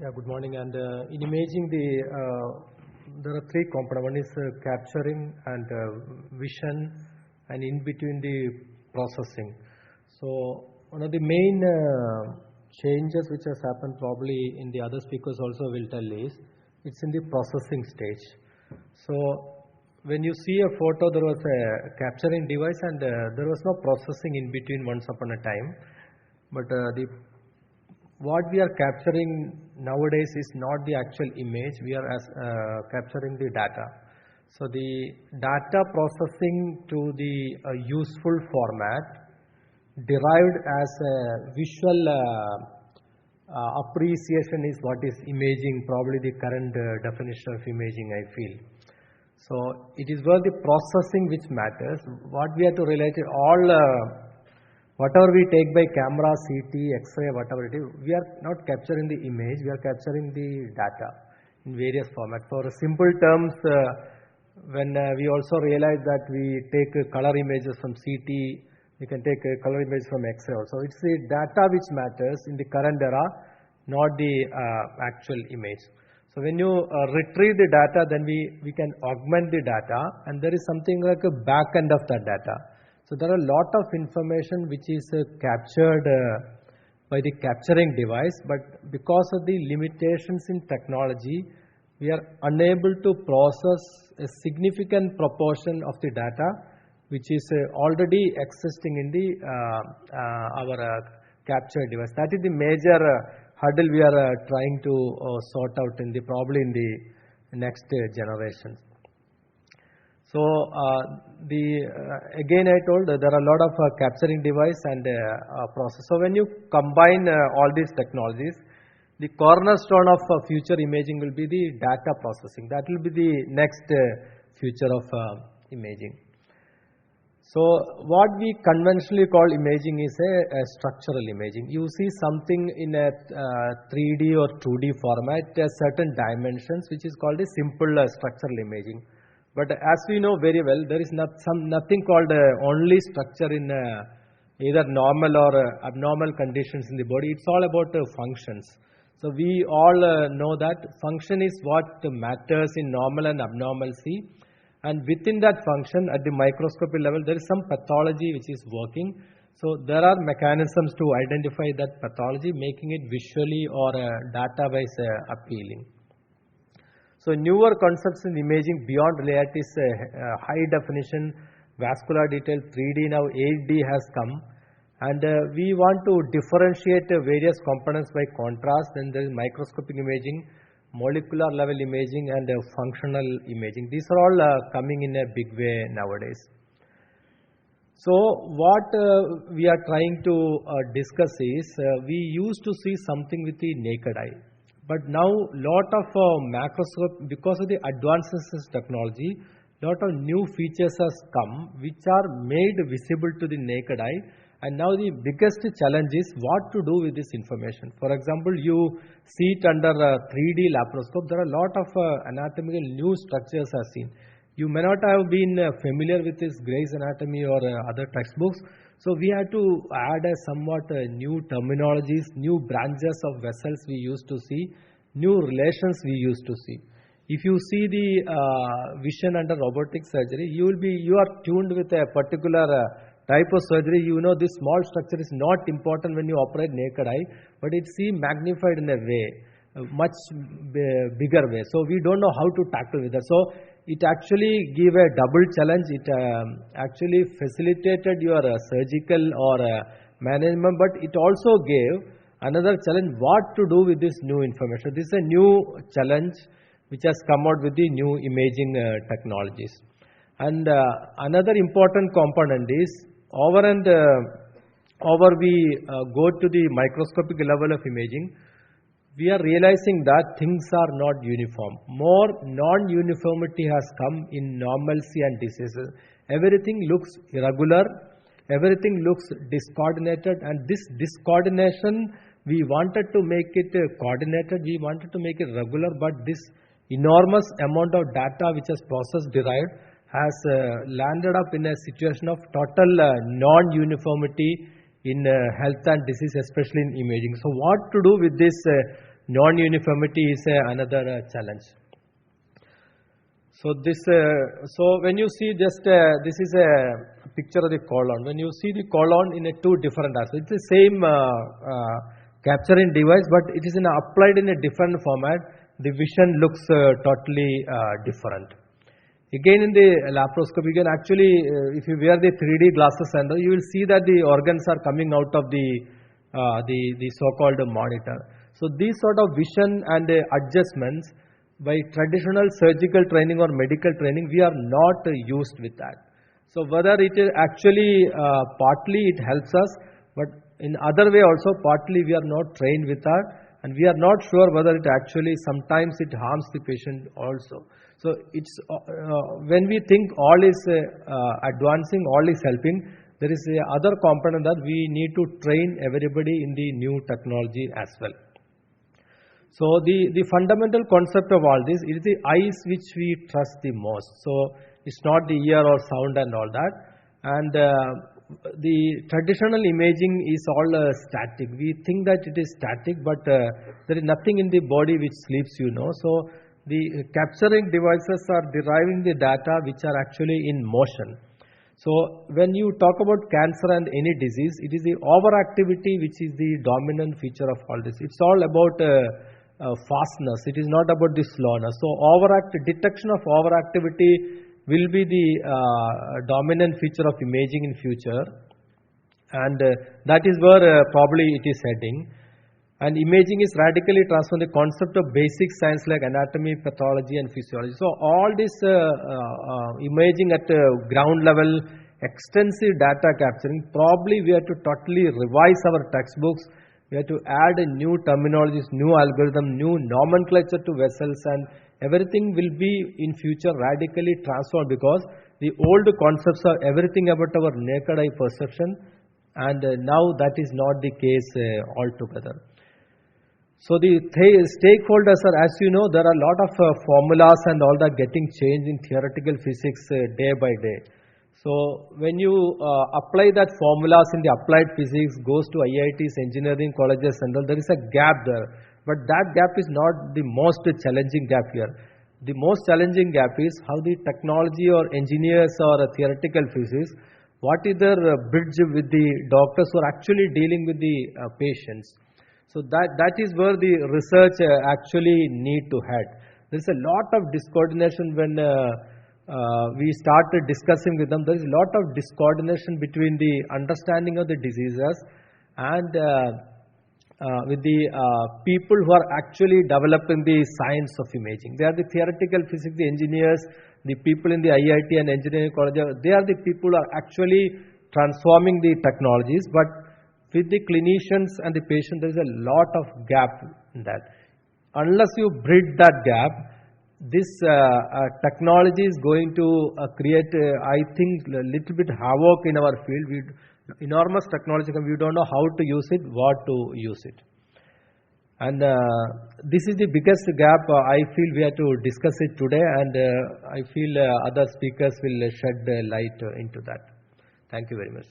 Yeah, good morning. And in imaging, there are three components. One is capturing and vision, and in between the processing. So one of the main changes which has happened, probably in the other speakers also will tell, is it's in the processing stage. So when you see a photo, there was a capturing device and there was no processing in between once upon a time. But what we are capturing nowadays is not the actual image. We are capturing the data. So the data processing to the useful format derived as a visual appreciation is what is imaging, probably the current definition of imaging, I feel. So it is where the processing which matters. What we have to relate to all whatever we take by camera, CT, X-ray, whatever it is, we are not capturing the image, we are capturing the data in various formats. For simple terms, when we also realize that we take color images from CT, we can take color images from X-ray also. It's the data which matters in the current era, not the actual image. So when you retrieve the data, then we can augment the data, and there is something like a back end of that data. So there are a lot of information which is captured by the capturing device, but because of the limitations in technology, we are unable to process a significant proportion of the data which is already existing in the our capture device. That is the major hurdle we are trying to sort out in the probably in the next generation. So again I told there are a lot of capturing device and process. So when you combine all these technologies, the cornerstone of future imaging will be the data processing. That will be the next future of imaging. So what we conventionally call imaging is a structural imaging. You see something in a 3D or 2D format, certain dimensions, which is called a simple structural imaging. But as we know very well, there is nothing called only structure in either normal or abnormal conditions in the body. It's all about functions. So we all know that function is what matters in normal and abnormalcy. And within that function, at the microscopy level, there is some pathology which is working. So there are mechanisms to identify that pathology, making it visually or data-wise appealing. So newer concepts in imaging beyond reality is high definition, vascular detail, 3D, now 8D has come. And we want to differentiate various components by contrast. Then there is microscopic imaging, molecular level imaging, and functional imaging. These are all coming in a big way nowadays. So what we are trying to discuss is, we used to see something with the naked eye. But now lot of macroscope, because of the advances in technology, lot of new features has come which are made visible to the naked eye. And now the biggest challenge is what to do with this information. For example, you see it under 3D laparoscope, there are a lot of anatomical new structures are seen. You may not have been familiar with this Gray's Anatomy or other textbooks. So we had to add somewhat new terminologies, new branches of vessels we used to see, new relations we used to see. If you see the vision under robotic surgery, you are tuned with a particular type of surgery. You know this small structure is not important when you operate naked eye, but it's magnified in a way, a much bigger way. So we don't know how to tackle with that. So it actually gave a double challenge. It actually facilitated your surgical or management, but it also gave another challenge, what to do with this new information. This is a new challenge which has come out with the new imaging technologies. And another important component is, over we go to the microscopic level of imaging, we are realizing that things are not uniform. More non-uniformity has come in normalcy and diseases. Everything looks irregular, everything looks discoordinated, and this discoordination, we wanted to make it coordinated, we wanted to make it regular, but this enormous amount of data which has processed derived has landed up in a situation of total non-uniformity in health and disease, especially in imaging. So what to do with this non-uniformity is another challenge. So when you see just this is a picture of the colon. When you see the colon in a two different aspects, it's the same capturing device, but it is applied in a different format. The vision looks totally different. Again, in the laparoscopy, you can actually, if you wear the 3D glasses and you will see that the organs are coming out of the so-called monitor. So these sort of vision and adjustments by traditional surgical training or medical training, we are not used with that. So whether it is actually partly it helps us, but in other way also partly we are not trained with that, and we are not sure whether it actually sometimes it harms the patient also. So it's when we think all is advancing, all is helping, there is a other component that we need to train everybody in the new technology as well. So the fundamental concept of all this is the eyes which we trust the most. So it's not the ear or sound and all that. And the traditional imaging is all static. We think that it is static, but there is nothing in the body which sleeps, So the capturing devices are deriving the data which are actually in motion. So when you talk about cancer and any disease, it is the overactivity which is the dominant feature of all this. It's all about fastness. It is not about the slowness. So detection of overactivity will be the dominant feature of imaging in future, and that is where probably it is heading. And imaging is radically transforming the concept of basic science like anatomy, pathology and physiology. So all this imaging at ground level, extensive data capturing, probably we have to totally revise our textbooks. We have to add new terminologies, new algorithm, new nomenclature to vessels, and everything will be in future radically transformed, because the old concepts are everything about our naked eye perception, and now that is not the case altogether. So the stakeholders are, as you know, there are a lot of formulas and all that getting changed in theoretical physics day by day. So when you apply that formulas in the applied physics, goes to IITs, engineering colleges and all, there is a gap there. But that gap is not the most challenging gap here. The most challenging gap is how the technology or engineers or theoretical physics, what is their bridge with the doctors who are actually dealing with the patients. So that is where the research actually need to head. There is a lot of discoordination when we started discussing with them. There is a lot of discoordination between the understanding of the diseases and with the people who are actually developing the science of imaging. They are the theoretical physics, the engineers, the people in the IIT and engineering college. They are the people who are actually transforming the technologies, but with the clinicians and the patient, there is a lot of gap in that. Unless you bridge that gap, this technology is going to create, I think, a little bit havoc in our field. Enormous technology, we don't know how to use it, what to use it. And this is the biggest gap I feel we have to discuss it today, and I feel other speakers will shed light into that. Thank you very much.